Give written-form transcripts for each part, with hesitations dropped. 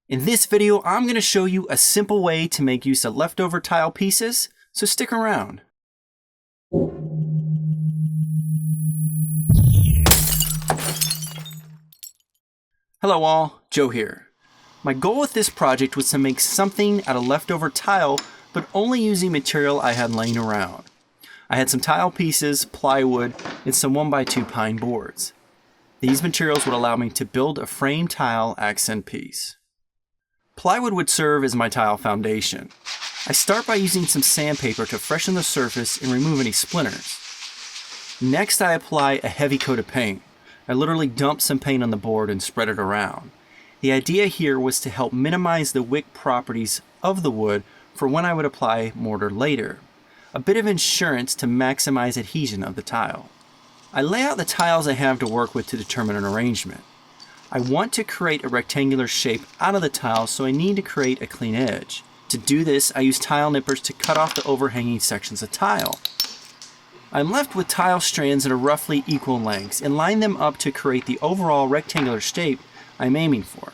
In this video, I'm going to show you a simple way to make use of leftover tile pieces, so stick around. Hello all, Joe here. My goal with this project was to make something out of leftover tile, but only using material I had laying around. I had some tile pieces, plywood, and some 1x2 pine boards. These materials would allow me to build a frame tile accent piece. Plywood would serve as my tile foundation. I start by using some sandpaper to freshen the surface and remove any splinters. Next, I apply a heavy coat of paint. I literally dump some paint on the board and spread it around. The idea here was to help minimize the wick properties of the wood for when I would apply mortar later. A bit of insurance to maximize adhesion of the tile. I lay out the tiles I have to work with to determine an arrangement. I want to create a rectangular shape out of the tile, so I need to create a clean edge. To do this, I use tile nippers to cut off the overhanging sections of tile. I'm left with tile strands that are roughly equal lengths and line them up to create the overall rectangular shape I'm aiming for.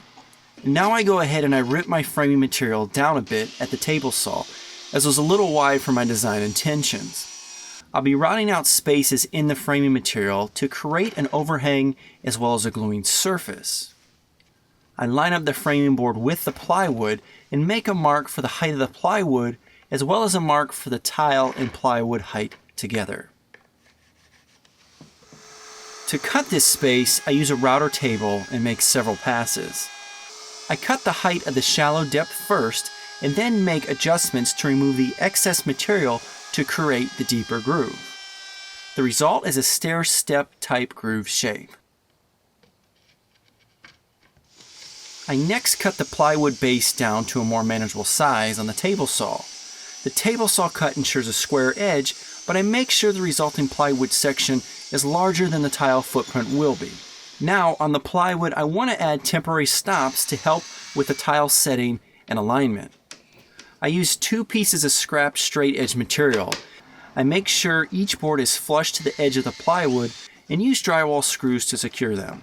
Now I go ahead and I rip my framing material down a bit at the table saw, as it was a little wide for my design intentions. I'll be routing out spaces in the framing material to create an overhang as well as a gluing surface. I line up the framing board with the plywood and make a mark for the height of the plywood as well as a mark for the tile and plywood height together. To cut this space, I use a router table and make several passes. I cut the height of the shallow depth first and then make adjustments to remove the excess material to create the deeper groove. The result is a stair-step type groove shape. I next cut the plywood base down to a more manageable size on the table saw. The table saw cut ensures a square edge, but I make sure the resulting plywood section is larger than the tile footprint will be. Now on the plywood, I want to add temporary stops to help with the tile setting and alignment. I use 2 pieces of scrap straight edge material. I make sure each board is flush to the edge of the plywood and use drywall screws to secure them.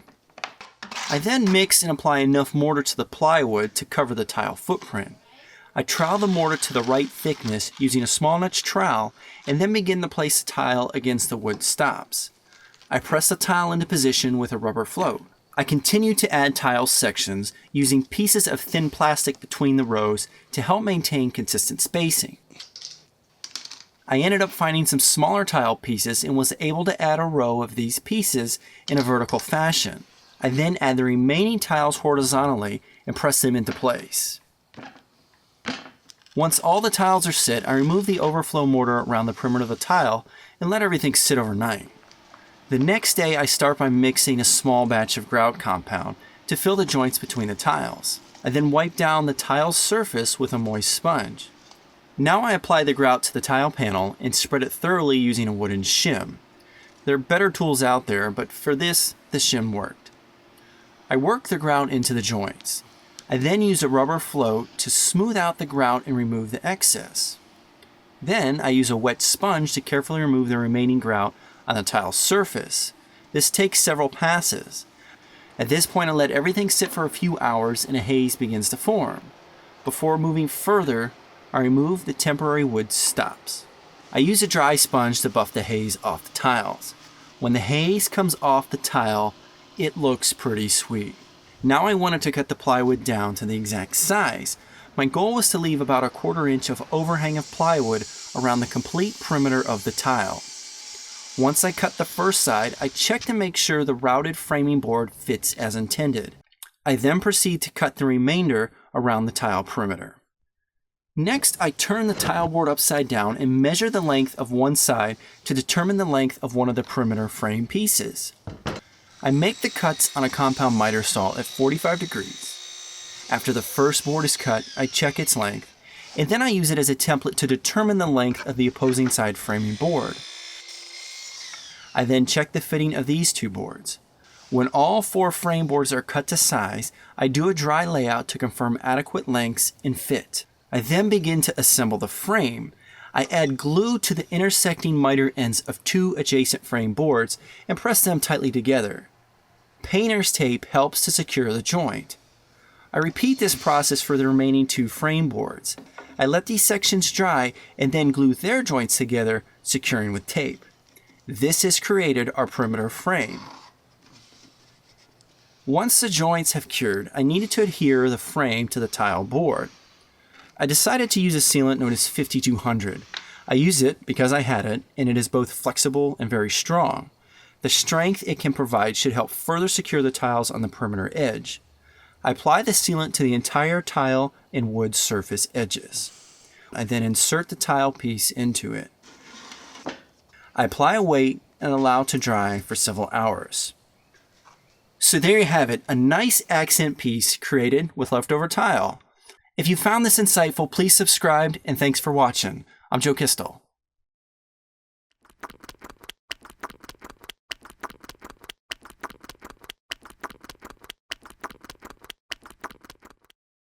I then mix and apply enough mortar to the plywood to cover the tile footprint. I trowel the mortar to the right thickness using a small notch trowel and then begin to place the tile against the wood stops. I press the tile into position with a rubber float. I continue to add tile sections using pieces of thin plastic between the rows to help maintain consistent spacing. I ended up finding some smaller tile pieces and was able to add a row of these pieces in a vertical fashion. I then add the remaining tiles horizontally and press them into place. Once all the tiles are set, I remove the overflow mortar around the perimeter of the tile and let everything sit overnight. The next day, I start by mixing a small batch of grout compound to fill the joints between the tiles. I then wipe down the tile's surface with a moist sponge. Now I apply the grout to the tile panel and spread it thoroughly using a wooden shim. There are better tools out there, but for this, the shim worked. I work the grout into the joints. I then use a rubber float to smooth out the grout and remove the excess. Then I use a wet sponge to carefully remove the remaining grout on the tile surface. This takes several passes. At this point, I let everything sit for a few hours and a haze begins to form. Before moving further, I remove the temporary wood stops. I use a dry sponge to buff the haze off the tiles. When the haze comes off the tile, it looks pretty sweet. Now I wanted to cut the plywood down to the exact size. My goal was to leave about a 1/4 inch of overhang of plywood around the complete perimeter of the tile. Once I cut the first side, I check to make sure the routed framing board fits as intended. I then proceed to cut the remainder around the tile perimeter. Next, I turn the tile board upside down and measure the length of one side to determine the length of one of the perimeter frame pieces. I make the cuts on a compound miter saw at 45 degrees. After the first board is cut, I check its length, and then I use it as a template to determine the length of the opposing side framing board. I then check the fitting of these 2 boards. When all 4 frame boards are cut to size, I do a dry layout to confirm adequate lengths and fit. I then begin to assemble the frame. I add glue to the intersecting miter ends of 2 adjacent frame boards and press them tightly together. Painter's tape helps to secure the joint. I repeat this process for the remaining 2 frame boards. I let these sections dry and then glue their joints together, securing with tape. This has created our perimeter frame. Once the joints have cured, I needed to adhere the frame to the tile board. I decided to use a sealant known as 5200. I use it because I had it, and it is both flexible and very strong. The strength it can provide should help further secure the tiles on the perimeter edge. I apply the sealant to the entire tile and wood surface edges. I then insert the tile piece into it. I apply a weight and allow to dry for several hours. So there you have it, a nice accent piece created with leftover tile. If you found this insightful, please subscribe and thanks for watching. I'm Joe Kistel.